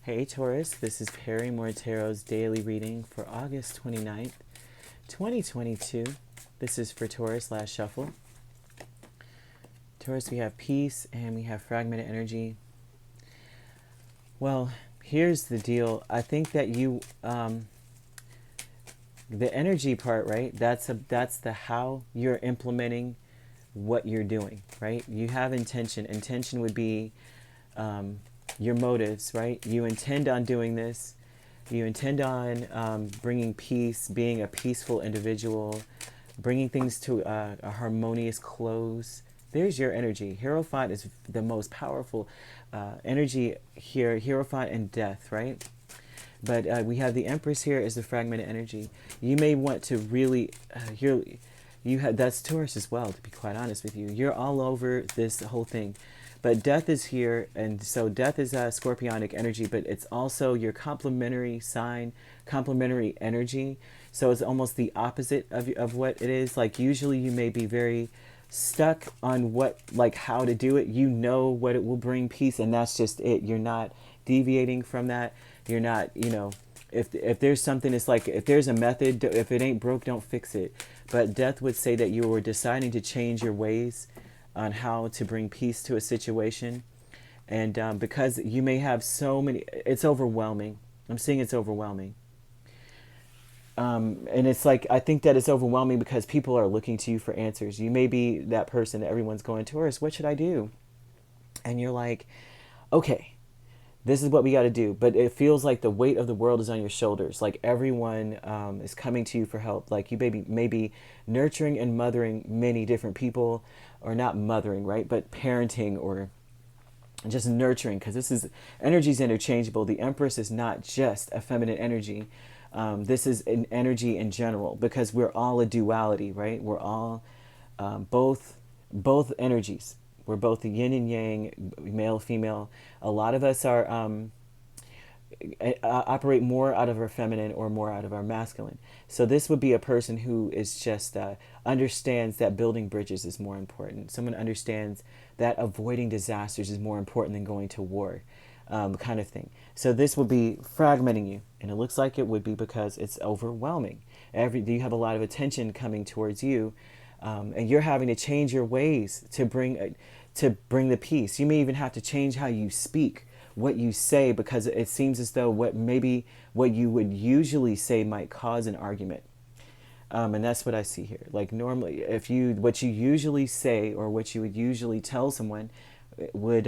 Hey Taurus, this is Perrymore Tarot's daily reading for August 29th, 2022. This is for Taurus last shuffle. Taurus, we have peace and we have fragmented energy. Well, here's the deal. I think that the energy part, right? That's the how you're implementing what you're doing, right? You have intention. Intention would be your motives, right? You intend on doing this. You intend on bringing peace, being a peaceful individual, bringing things to a harmonious close. There's your energy. Hierophant is the most powerful energy here. Hierophant and death, right? But we have the Empress here as the fragmented energy. You may want to really that's Taurus as well, to be quite honest with you. You're all over this whole thing. But death is here, and so death is a scorpionic energy, but it's also your complementary sign, complementary energy. So it's almost the opposite of what it is. Like usually you may be very stuck on how to do it. You know what it will bring peace, and that's just it. You're not deviating from that. You're not, if there's something, it's like if there's a method, if it ain't broke, don't fix it. But death would say that you were deciding to change your ways on how to bring peace to a situation. And because you may have so many, it's overwhelming. I'm seeing it's overwhelming. And it's like, I think that it's overwhelming because people are looking to you for answers. You may be that person that everyone's going, Taurus, what should I do? And you're like, okay, this is what we got to do. But it feels like the weight of the world is on your shoulders. Like everyone is coming to you for help. Like you maybe nurturing and mothering many different people, or not mothering, right? But parenting or just nurturing, because this is energy is interchangeable. The Empress is not just a feminine energy. This is an energy in general, because we're all a duality, right? We're all both energies. We're both the yin and yang, male, female. A lot of us are operate more out of our feminine or more out of our masculine. So this would be a person who is just understands that building bridges is more important. Someone understands that avoiding disasters is more important than going to war, kind of thing. So this would be fragmenting you, and it looks like it would be because it's overwhelming. You have a lot of attention coming towards you, and you're having to change your ways to bring the peace. You may even have to change how you speak, what you say, because it seems as though what you would usually say might cause an argument. And that's what I see here. Like normally, what you usually say or what you would usually tell someone would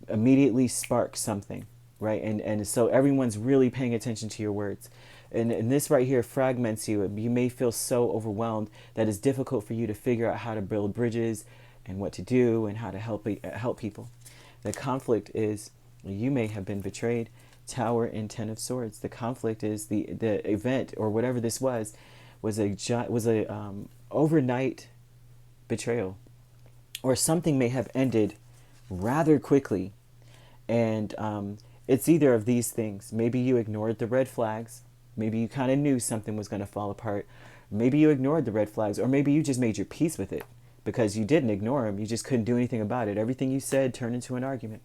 immediately spark something, right? And so everyone's really paying attention to your words. And this right here fragments you. You may feel so overwhelmed that it's difficult for you to figure out how to build bridges and what to do and how to help people. The conflict is you may have been betrayed. Tower and Ten of Swords. The conflict is the event or whatever this was a overnight betrayal, or something may have ended rather quickly, and it's either of these things. Maybe you ignored the red flags. Maybe you kind of knew something was going to fall apart. Maybe you ignored the red flags, or maybe you just made your peace with it because you didn't ignore them. You just couldn't do anything about it. Everything you said turned into an argument.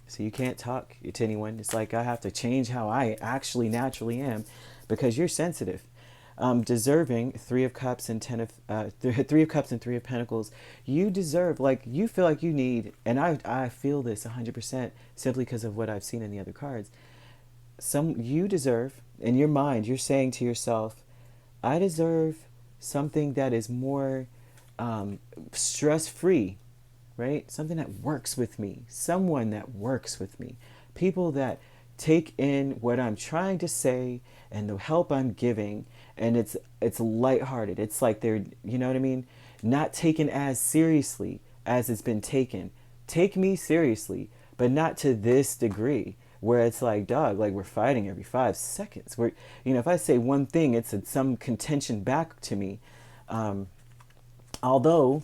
So you can't talk to anyone. It's like I have to change how I actually naturally am because you're sensitive. Deserving, Three of Cups and Three of Cups and Three of Pentacles. You deserve, you feel like you need, and I feel this 100% simply because of what I've seen in the other cards. You deserve, in your mind, you're saying to yourself, I deserve something that is more stress-free, right? Something that works with me. Someone that works with me. People that take in what I'm trying to say and the help I'm giving, and it's lighthearted. It's like they're, you know what I mean? Not taken as seriously as it's been taken. Take me seriously, but not to this degree where it's like, dog, like we're fighting every 5 seconds. If I say one thing, it's some contention back to me. Although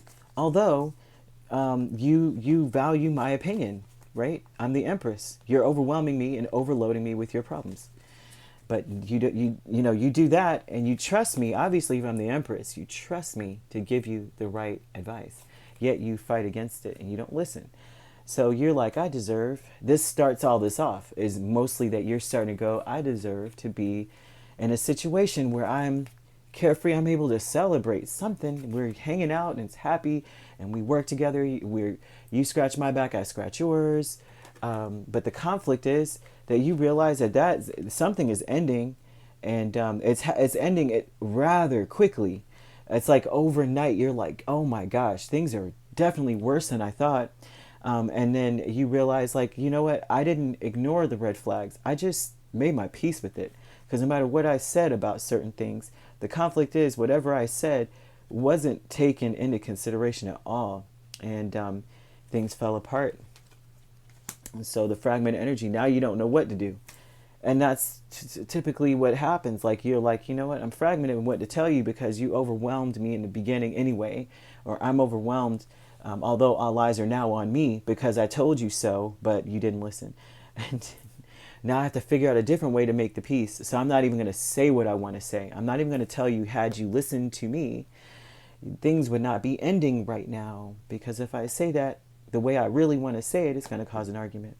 you value my opinion, right? I'm the Empress. You're overwhelming me and overloading me with your problems. But you do that, and you trust me. Obviously, if I'm the Empress, you trust me to give you the right advice. Yet you fight against it and you don't listen. So you're like, I deserve, this starts all this off, is mostly that you're starting to go, I deserve to be in a situation where I'm carefree, I'm able to celebrate something. We're hanging out and it's happy and we work together. You scratch my back, I scratch yours. But the conflict is that you realize that something is ending, and it's ending it rather quickly. It's like overnight. You're like, oh my gosh, things are definitely worse than I thought. And then you realize, like, you know what? I didn't ignore the red flags. I just made my peace with it. Because no matter what I said about certain things, the conflict is whatever I said wasn't taken into consideration at all. And things fell apart. And so the fragmented energy, now you don't know what to do. And that's typically what happens. Like, you're like, you know what? I'm fragmented in what to tell you because you overwhelmed me in the beginning anyway. Or I'm overwhelmed, although all lies are now on me because I told you so, but you didn't listen. And now I have to figure out a different way to make the peace. So I'm not even going to say what I want to say. I'm not even going to tell you, had you listened to me, things would not be ending right now. Because if I say that the way I really want to say it, it's going to cause an argument.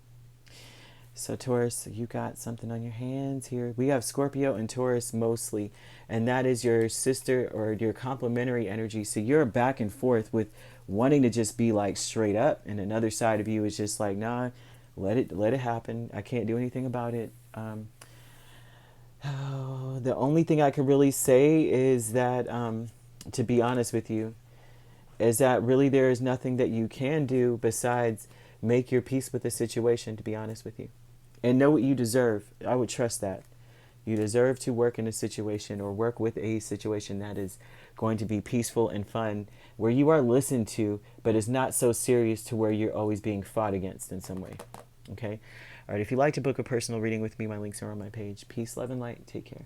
So Taurus, you got something on your hands here. We have Scorpio and Taurus mostly, and that is your sister or your complementary energy. So you're back and forth with wanting to just be like straight up, and another side of you is just like, nah, let it happen. I can't do anything about it. The only thing I can really say is that, to be honest with you, is that really there is nothing that you can do besides make your peace with the situation, to be honest with you. And know what you deserve. I would trust that. You deserve to work in a situation or work with a situation that is going to be peaceful and fun, where you are listened to, but is not so serious to where you're always being fought against in some way. Okay? All right, if you'd like to book a personal reading with me, my links are on my page. Peace, love, and light. Take care.